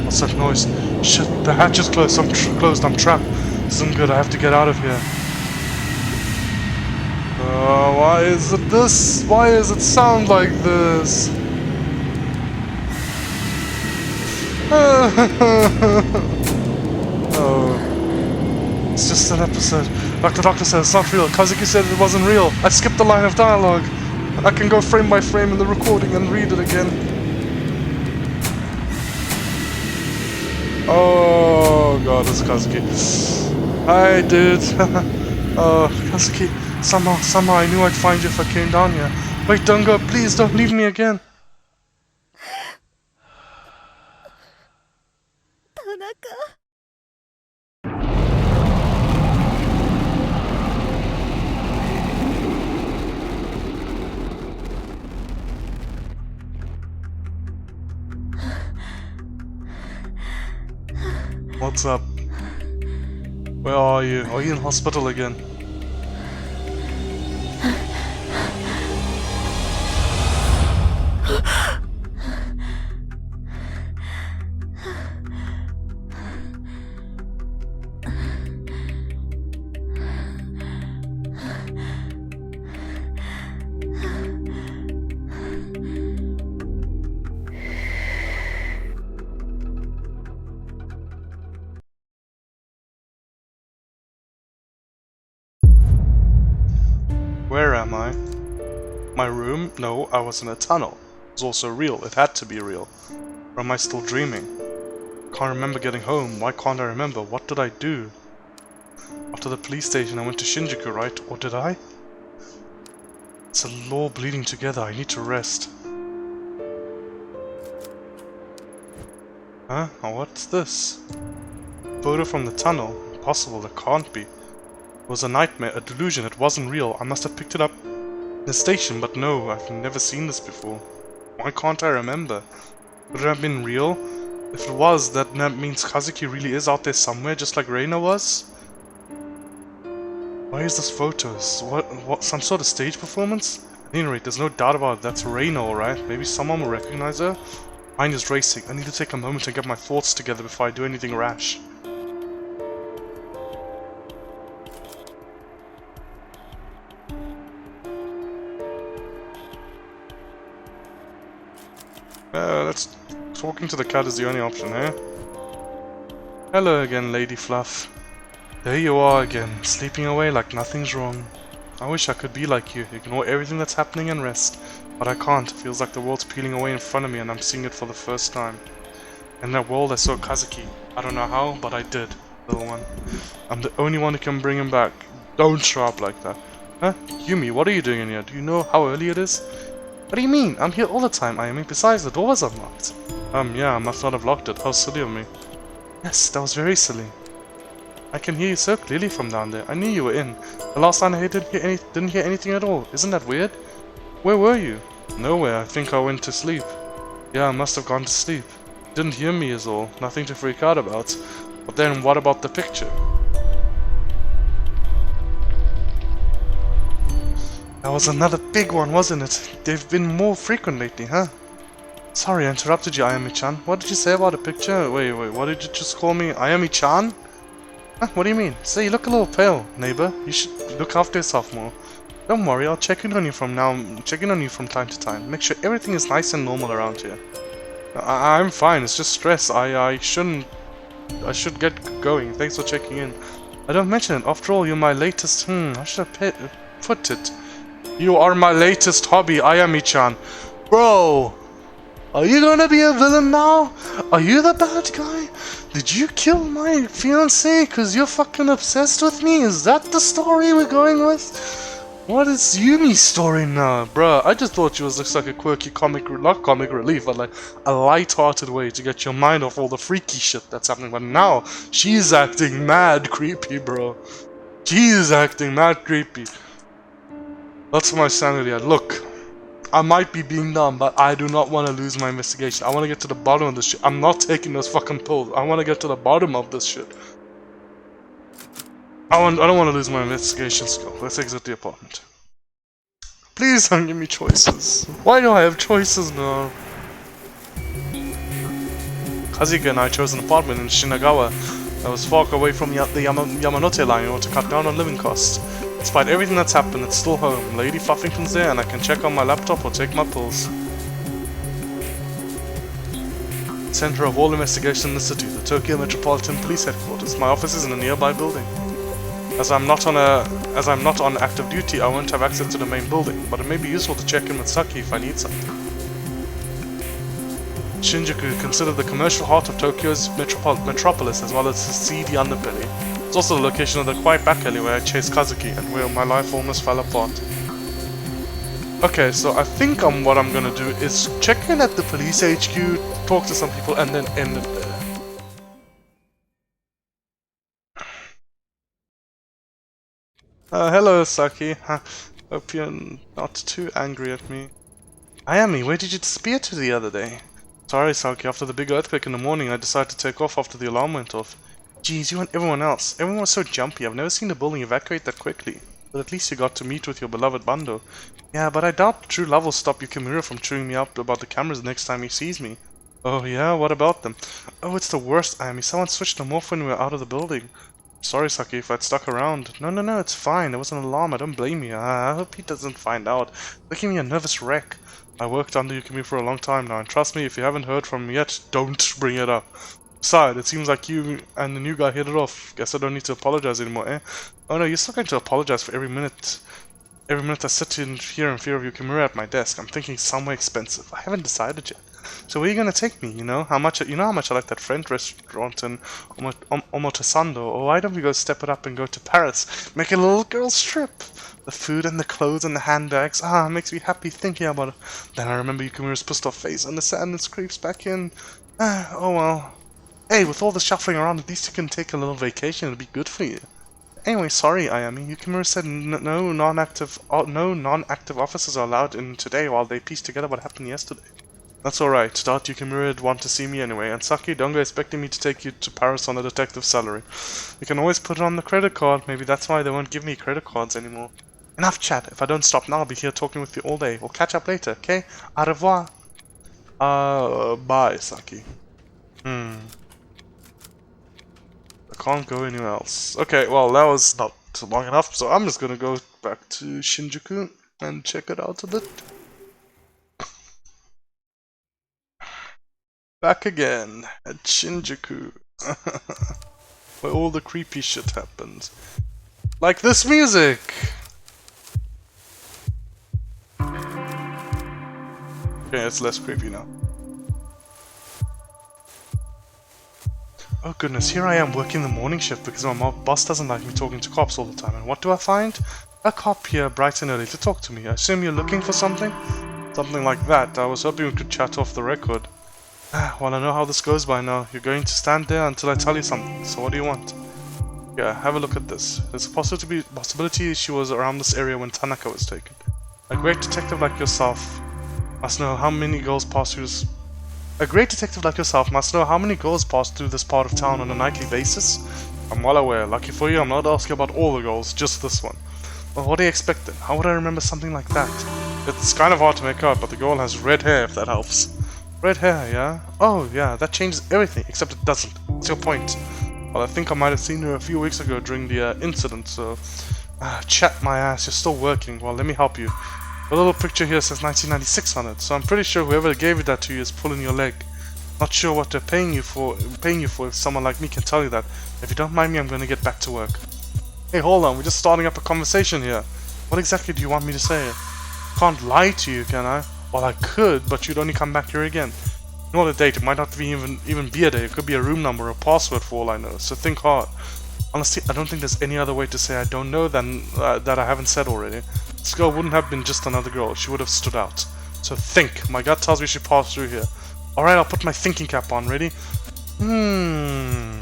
What's that noise? Shit, the hatch is closed. I'm trapped. This isn't good. I have to get out of here. Why is it this? Why does it sound like this? Oh. It's just an episode. Like the doctor said, it's not real. Kazuki said it wasn't real. I skipped the line of dialogue. I can go frame by frame in the recording and read it again. Oh god, it's Kazuki. Hi, dude. Oh, Kazuki. Somehow I knew I'd find you if I came down here. Wait, don't go. Please don't leave me again. Tanaka. What's up? Where are you? Are you in hospital again? Where am I? My room? No, I was in a tunnel. It was also real. It had to be real. Or am I still dreaming? Can't remember getting home. Why can't I remember? What did I do? After the police station I went to Shinjuku, right? Or did I? It's a law bleeding together. I need to rest. Huh? Oh, what's this? Photo from the tunnel? Impossible, it can't be. It was a nightmare, a delusion, it wasn't real. I must have picked it up in the station, but no, I've never seen this before. Why can't I remember? Would it have been real? If it was, that means Kazuki really is out there somewhere, just like Reina was? Why Why is this photos? What, some sort of stage performance? At any rate, there's no doubt about it, that's Reina, alright? Maybe someone will recognize her? Mind is racing. I need to take a moment and get my thoughts together before I do anything rash. Talking to the cat is the only option, eh? Hello again, Lady Fluff. There you are again, sleeping away like nothing's wrong. I wish I could be like you, ignore everything that's happening and rest. But I can't, it feels like the world's peeling away in front of me and I'm seeing it for the first time. In that world I saw Kazuki. I don't know how, but I did, little one. I'm the only one who can bring him back. Don't show up like that. Huh? Yumi, what are you doing in here? Do you know how early it is? What do you mean? I'm here all the time, Ayami. Besides, the door was unlocked. Yeah, I must not have locked it. How silly of me. Yes, that was very silly. I can hear you so clearly from down there. I knew you were in. The last time I didn't hear anything at all. Isn't that weird? Where were you? Nowhere. I think I went to sleep. Yeah, I must have gone to sleep. Didn't hear me is all. Nothing to freak out about. But then, what about the picture? That was another big one, wasn't it? They've been more frequent lately, huh? Sorry, I interrupted you, Ayami-chan. What did you say about a picture? Wait, what did you just call me? Ayami-chan? Huh, what do you mean? Say, you look a little pale, neighbor. You should look after yourself more. Don't worry, I'll check in on you from time to time. Make sure everything is nice and normal around here. I'm fine, it's just stress. I should get going. Thanks for checking in. I don't mention it. After all, you're my latest, I should have put it. You are my latest hobby, Ayami-chan. Bro! Are you gonna be a villain now? Are you the bad guy? Did you kill my fiancée because you're fucking obsessed with me? Is that the story we're going with? What is Yumi's story now? Bruh, I just thought she was just like a quirky not comic relief, but like a light-hearted way to get your mind off all the freaky shit that's happening. But now, she's acting mad creepy, bro. She's acting mad creepy. That's my sanity. Look, I might be being dumb, but I do not want to lose my investigation. I want to get to the bottom of this shit. I'm not taking those fucking pills. I want to get to the bottom of this shit. I don't want to lose my investigation skill. Let's exit the apartment. Please don't give me choices. Why do I have choices now? Kazuka and I chose an apartment in Shinagawa that was far away from the Yamanote line in order to cut down on living costs. Despite everything that's happened, it's still home. Lady Fluffington's there and I can check on my laptop or take my pills. Center of all investigation in the city, the Tokyo Metropolitan Police Headquarters. My office is in a nearby building. As I'm not on active duty, I won't have access to the main building, but it may be useful to check in with Saki if I need something. Shinjuku, considered the commercial heart of Tokyo's metropolis as well as the seedy underbelly. It's also the location of the quiet back alley where I chased Kazuki and where my life almost fell apart. Okay, so I think what I'm gonna do is check in at the police HQ, talk to some people, and then end it there. Hello, Saki. Hope you're not too angry at me. Ayami, where did you disappear to the other day? Sorry, Saki, after the big earthquake in the morning, I decided to take off after the alarm went off. Geez, you and everyone else. Everyone was so jumpy. I've never seen a building evacuate that quickly. But at least you got to meet with your beloved Bando. Yeah, but I doubt true love will stop Yukimura from chewing me up about the cameras the next time he sees me. Oh yeah, what about them? Oh, it's the worst, Ayami. Someone switched them off when we were out of the building. Sorry, Saki, if I'd stuck around. No, it's fine. It was an alarm. I don't blame you. I hope he doesn't find out. Making me a nervous wreck. I worked under Yukimi for a long time now, and trust me, if you haven't heard from him yet, don't bring it up. Besides, it seems like you and the new guy hit it off. Guess I don't need to apologize anymore, eh? Oh no, you're still going to apologize for every minute. Every minute I sit in here in fear of Yukimura at my desk. I'm thinking somewhere expensive. I haven't decided yet. So where are you gonna take me? You know how much I like that French restaurant in Omotesando. Or why don't we go step it up and go to Paris? Make a little girl's trip. The food and the clothes and the handbags. It makes me happy thinking about it. Then I remember Yukimura's pissed off face and the sadness creeps back in. Oh well. Hey, with all the shuffling around, at least you can take a little vacation. It'll be good for you. Anyway, sorry, Ayami. Yukimura said no non-active officers are allowed in today while they piece together what happened yesterday. That's alright. Dot Yukimura want to see me anyway, and Saki, don't go expecting me to take you to Paris on a detective salary. You can always put it on the credit card. Maybe that's why they won't give me credit cards anymore. Enough chat. If I don't stop now, I'll be here talking with you all day. We'll catch up later, okay? Au revoir. Bye, Saki. I can't go anywhere else. Okay, well, that was not long enough, so I'm just gonna go back to Shinjuku and check it out a bit. Back again at Shinjuku, where all the creepy shit happens. Like this music! Okay, it's less creepy now. Oh goodness, here I am working the morning shift because my boss doesn't like me talking to cops all the time. And what do I find? A cop here bright and early to talk to me. I assume you're looking for something? Something like that. I was hoping we could chat off the record. Well, I know how this goes by now. You're going to stand there until I tell you something. So what do you want? Yeah, have a look at this. There's a possibility she was around this area when Tanaka was taken. A great detective like yourself must know how many girls pass through this... A great detective like yourself must know how many girls pass through this part of town on a nightly basis. I'm well aware. Lucky for you, I'm not asking about all the girls, just this one. Well, what do you expect then? How would I remember something like that? It's kind of hard to make out, but the girl has red hair, if that helps. Red hair, yeah? Oh, yeah, that changes everything, except it doesn't. What's your point? Well, I think I might have seen her a few weeks ago during the incident, so... chat my ass, you're still working. Well, let me help you. The little picture here says 1996 on it, so I'm pretty sure whoever gave you that to you is pulling your leg. Not sure what they're paying you for if someone like me can tell you that. If you don't mind me, I'm going to get back to work. Hey, hold on, we're just starting up a conversation here. What exactly do you want me to say? Can't lie to you, can I? Well, I could, but you'd only come back here again. Not a date, it might not be even be a date, it could be a room number or a password for all I know, so think hard. Honestly, I don't think there's any other way to say I don't know than that I haven't said already. This girl wouldn't have been just another girl, she would have stood out. So think, my gut tells me she passed through here. Alright, I'll put my thinking cap on, ready? You're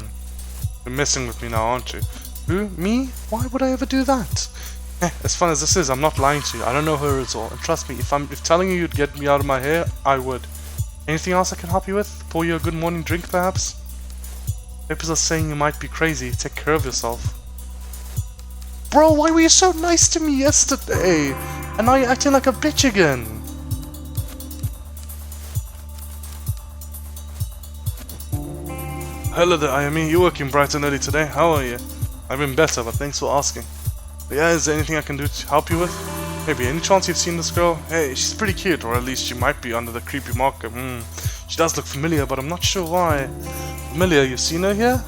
messing with me now, aren't you? Who? Me? Why would I ever do that? As fun as this is, I'm not lying to you. I don't know her at all. And trust me, if telling you you'd get me out of my hair, I would. Anything else I can help you with? Pour you a good morning drink, perhaps? Papers are saying you might be crazy. Take care of yourself. Bro, why were you so nice to me yesterday? And now you're acting like a bitch again. Hello there, Ayami. You're working bright and early today. How are you? I've been better, but thanks for asking. But yeah, is there anything I can do to help you with? Maybe any chance you've seen this girl? Hey, she's pretty cute, or at least she might be under the creepy marker. She does look familiar, but I'm not sure why. Familiar, you've seen her here?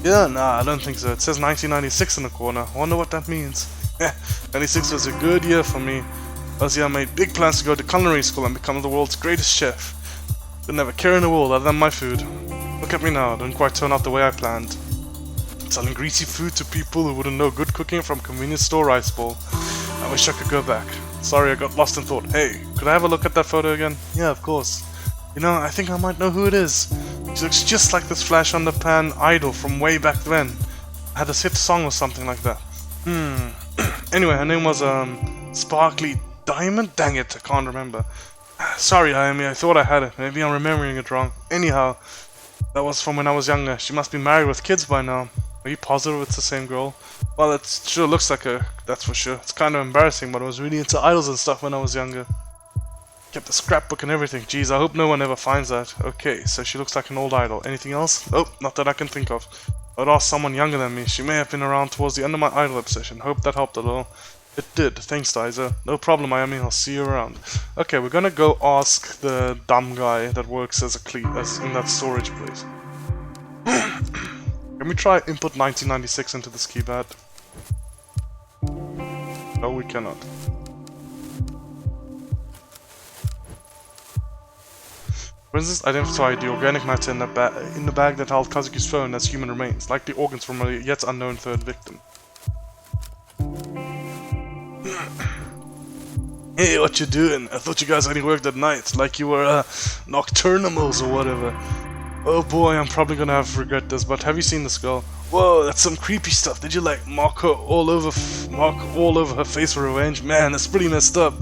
Yeah, nah, I don't think so. It says 1996 in the corner. I wonder what that means. 96 was a good year for me. Last year I made big plans to go to culinary school and become the world's greatest chef. Didn't have a care in the world other than my food. Look at me now, didn't quite turn out the way I planned. Selling greasy food to people who wouldn't know good cooking from convenience store rice bowl. I wish I could go back. Sorry, I got lost in thought. Hey, could I have a look at that photo again? Yeah, of course. You know, I think I might know who it is. She looks just like this flash on the pan idol from way back then. I had this hit song or something like that. Anyway, her name was, Sparkly Diamond? Dang it, I can't remember. Sorry, Ayami, I thought I had it. Maybe I'm remembering it wrong. Anyhow, that was from when I was younger. She must be married with kids by now. Are you positive it's the same girl? Well, it sure looks like her, that's for sure. It's kind of embarrassing, but I was really into idols and stuff when I was younger. Kept the scrapbook and everything. Jeez, I hope no one ever finds that. Okay, so she looks like an old idol. Anything else? Oh, not that I can think of. I'd ask someone younger than me. She may have been around towards the end of my idol obsession. Hope that helped a little. It did. Thanks, Diza. No problem, Ayami. I'll see you around. Okay, we're gonna go ask the dumb guy that works as in that storage place. Can we try input 1996 into this keypad? No, we cannot. For instance, identify the organic matter in the bag that held Kazuki's phone as human remains, likely organs from a yet unknown third victim. Hey, what you doing? I thought you guys only worked at night, like you were nocturnals or whatever. Oh boy, I'm probably gonna have to regret this, but have you seen this girl? Whoa, that's some creepy stuff. Did you like mark all over her face for revenge? Man, that's pretty messed up.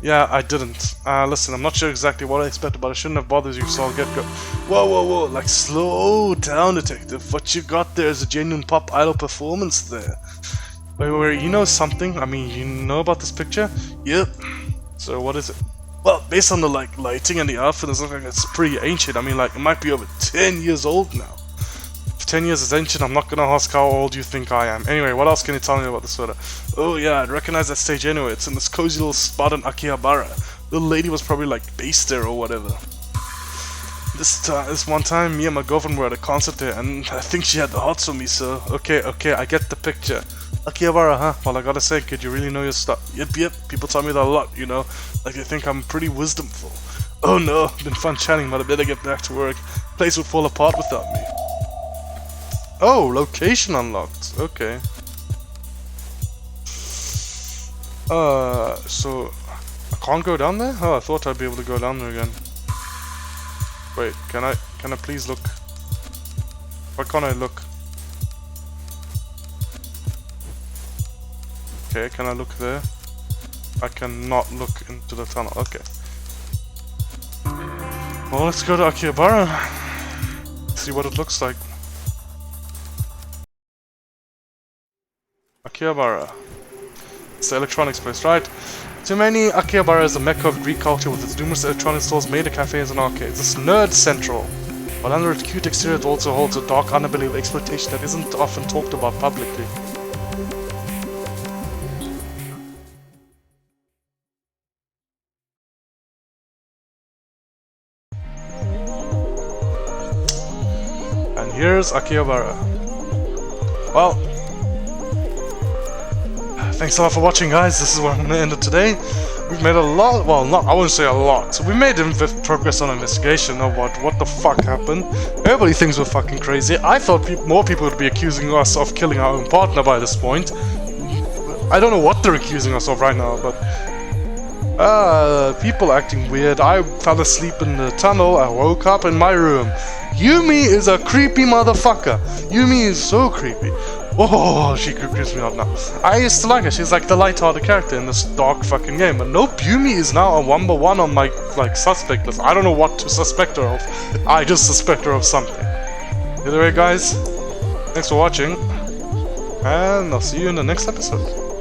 Yeah, I didn't. Listen, I'm not sure exactly what I expected, but I shouldn't have bothered you, so I'll get go. Whoa, whoa, whoa! Like, slow down, detective. What you got there is a genuine pop idol performance there. Wait, you know something? I mean, you know about this picture? Yep. So what is it? Well, based on the lighting and the outfit, it looks like it's pretty ancient. I mean, like, it might be over 10 years old now. If 10 years is ancient, I'm not gonna ask how old you think I am. Anyway, what else can you tell me about this photo? Oh yeah, I'd recognize that stage anyway. It's in this cozy little spot in Akihabara. The lady was probably like based there or whatever. This one time, me and my girlfriend were at a concert there, and I think she had the hots for me, so okay, I get the picture. Akihabara, huh? Well, I gotta say, kid, you really know your stuff. Yep, people tell me that a lot, you know? Like, they think I'm pretty wisdomful. Oh no, been fun chatting, but I better get back to work. Place would fall apart without me. Oh, location unlocked. Okay. So I can't go down there? Oh, I thought I'd be able to go down there again. Wait, can I please look? Why can't I look? Okay, can I look there? I cannot look into the tunnel. Okay. Well, let's go to Akihabara. See what it looks like. Akihabara. It's the electronics place, right? To many, Akihabara is the mecca of Greek culture with its numerous electronic stores, major cafes and arcades. It's nerd central. But under its cute exterior it also holds a dark underbelly of exploitation that isn't often talked about publicly. And here's Akihabara. Well, thanks a lot for watching, guys. This is where I'm gonna end it today. We've made a lot, well, I wouldn't say a lot. So we made progress on investigation of what the fuck happened. Everybody thinks we're fucking crazy. I thought more people would be accusing us of killing our own partner by this point. I don't know what they're accusing us of right now, but people acting weird. I fell asleep in the tunnel. I woke up in my room. Yumi is a creepy motherfucker. Yumi is so creepy. Oh, she creeps me out now. I used to like her. She's like the light-hearted character in this dark fucking game. But nope, Yumi is now a #1 on my suspect list. I don't know what to suspect her of. I just suspect her of something. Either way, guys, thanks for watching, and I'll see you in the next episode.